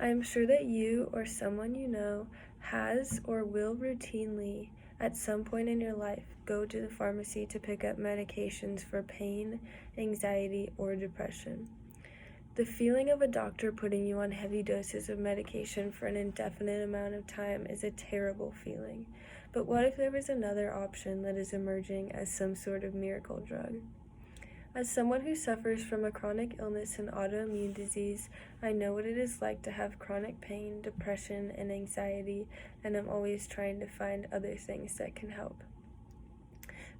I am sure that you or someone you know has or will routinely, at some point in your life, go to the pharmacy to pick up medications for pain, anxiety, or depression. The feeling of a doctor putting you on heavy doses of medication for an indefinite amount of time is a terrible feeling. But what if there was another option that is emerging as some sort of miracle drug? As someone who suffers from a chronic illness and autoimmune disease, I know what it is like to have chronic pain, depression, and anxiety, and I'm always trying to find other things that can help.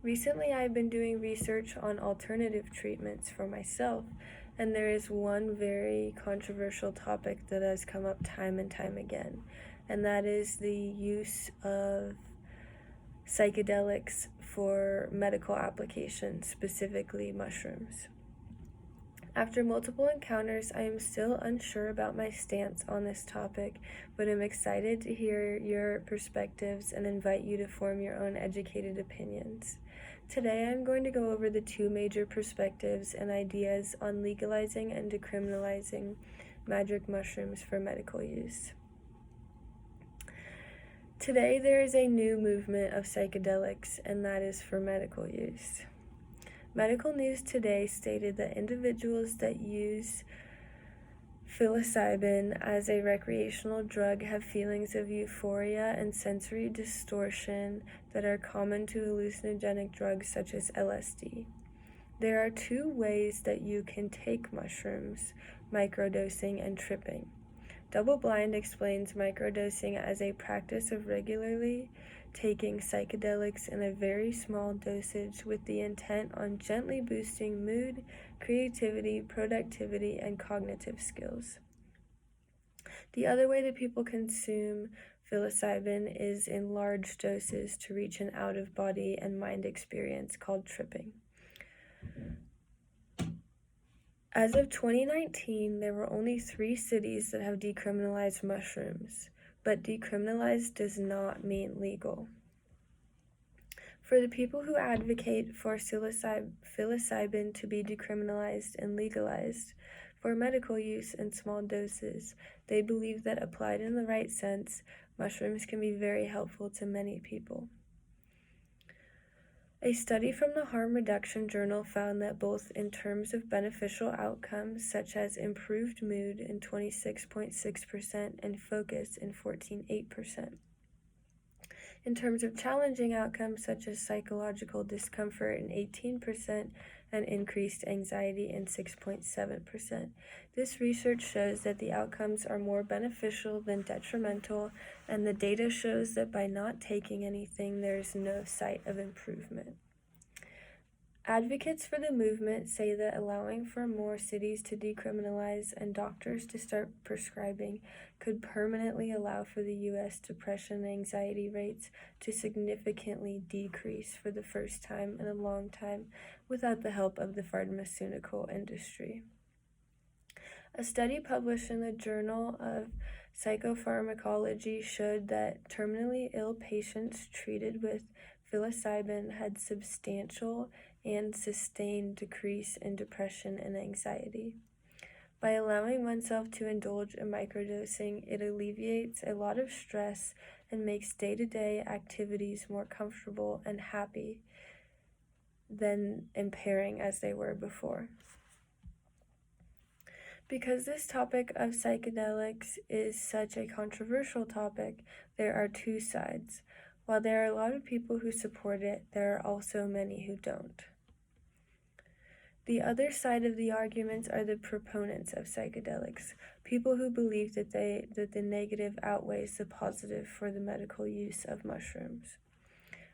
Recently, I've been doing research on alternative treatments for myself, and there is one very controversial topic that has come up time and time again, and that is the use of psychedelics for medical applications, specifically mushrooms. After multiple encounters, I am still unsure about my stance on this topic, but am excited to hear your perspectives and invite you to form your own educated opinions. Today, I'm going to go over the two major perspectives and ideas on legalizing and decriminalizing magic mushrooms for medical use. Today, there is a new movement of psychedelics, and that is for medical use. Medical News Today stated that individuals that use psilocybin as a recreational drug have feelings of euphoria and sensory distortion that are common to hallucinogenic drugs such as LSD. There are two ways that you can take mushrooms: microdosing and tripping. Double Blind explains microdosing as a practice of regularly taking psychedelics in a very small dosage with the intent on gently boosting mood, creativity, productivity, and cognitive skills. The other way that people consume psilocybin is in large doses to reach an out-of-body and mind experience called tripping. As of 2019, there were only 3 cities that have decriminalized mushrooms, but decriminalized does not mean legal. For the people who advocate for psilocybin to be decriminalized and legalized for medical use in small doses, they believe that applied in the right sense, mushrooms can be very helpful to many people. A study from the Harm Reduction Journal found that both in terms of beneficial outcomes, such as improved mood in 26.6% and focus in 14.8%. In terms of challenging outcomes, such as psychological discomfort in 18% and increased anxiety in 6.7%. This research shows that the outcomes are more beneficial than detrimental, and the data shows that by not taking anything, there is no sight of improvement. Advocates for the movement say that allowing for more cities to decriminalize and doctors to start prescribing could permanently allow for the U.S. depression and anxiety rates to significantly decrease for the first time in a long time without the help of the pharmaceutical industry. A study published in the Journal of Psychopharmacology showed that terminally ill patients treated with psilocybin had substantial and sustained decrease in depression and anxiety. By allowing oneself to indulge in microdosing, it alleviates a lot of stress and makes day-to-day activities more comfortable and happy than impairing as they were before. Because this topic of psychedelics is such a controversial topic, there are two sides. While there are a lot of people who support it, there are also many who don't. The other side of the arguments are the proponents of psychedelics, people who believe that the negative outweighs the positive for the medical use of mushrooms.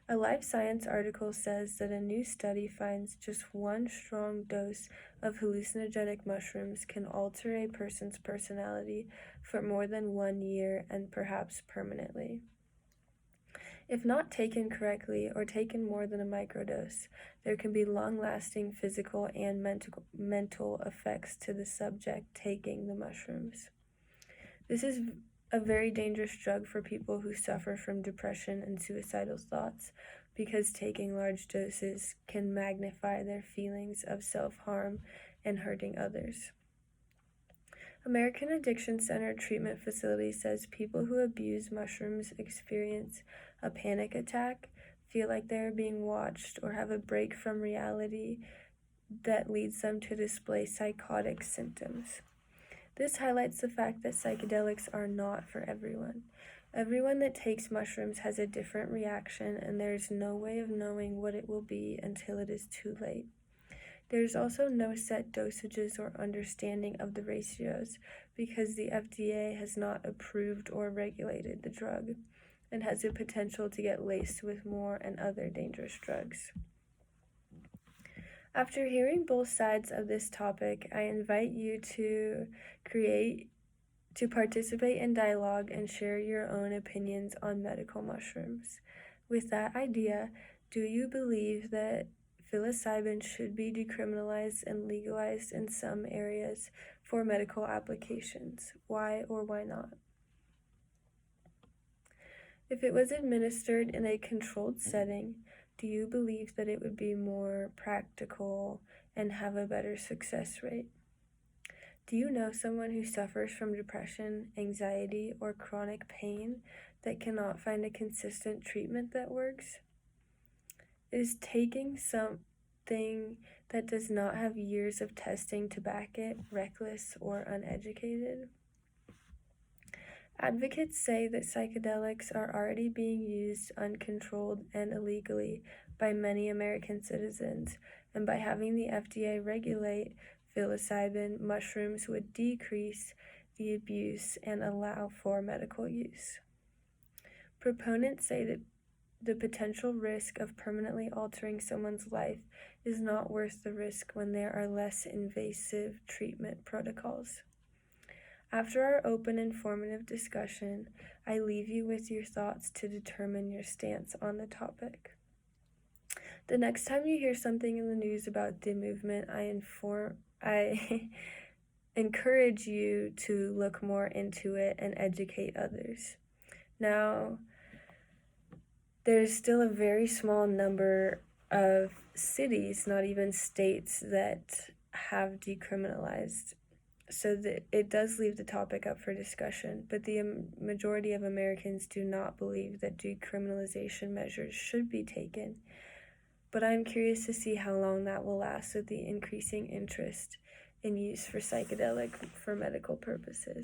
A Life Science article says that a new study finds just one strong dose of hallucinogenic mushrooms can alter a person's personality for more than 1 year and perhaps permanently. If not taken correctly or taken more than a microdose, there can be long-lasting physical and mental effects to the subject taking the mushrooms. This is a very dangerous drug for people who suffer from depression and suicidal thoughts because taking large doses can magnify their feelings of self-harm and hurting others. American Addiction Center Treatment Facility says people who abuse mushrooms experience a panic attack, feel like they are being watched, or have a break from reality that leads them to display psychotic symptoms. This highlights the fact that psychedelics are not for everyone. Everyone that takes mushrooms has a different reaction, and there is no way of knowing what it will be until it is too late. There is also no set dosages or understanding of the ratios because the FDA has not approved or regulated the drug and has the potential to get laced with more and other dangerous drugs. After hearing both sides of this topic, I invite you to participate in dialogue and share your own opinions on medical mushrooms. With that idea, do you believe that psilocybin should be decriminalized and legalized in some areas for medical applications? Why or why not? If it was administered in a controlled setting, do you believe that it would be more practical and have a better success rate? Do you know someone who suffers from depression, anxiety, or chronic pain that cannot find a consistent treatment that works? Is taking something that does not have years of testing to back it reckless or uneducated? Advocates say that psychedelics are already being used uncontrolled and illegally by many American citizens, and by having the FDA regulate psilocybin, mushrooms would decrease the abuse and allow for medical use. Proponents say that the potential risk of permanently altering someone's life is not worth the risk when there are less invasive treatment protocols. After our open, informative discussion, I leave you with your thoughts to determine your stance on the topic. The next time you hear something in the news about the movement, I encourage you to look more into it and educate others. Now, there's still a very small number of cities, not even states, that have decriminalized. So that it does leave the topic up for discussion, but the majority of Americans do not believe that decriminalization measures should be taken. But I'm curious to see how long that will last with the increasing interest in use for psychedelic for medical purposes.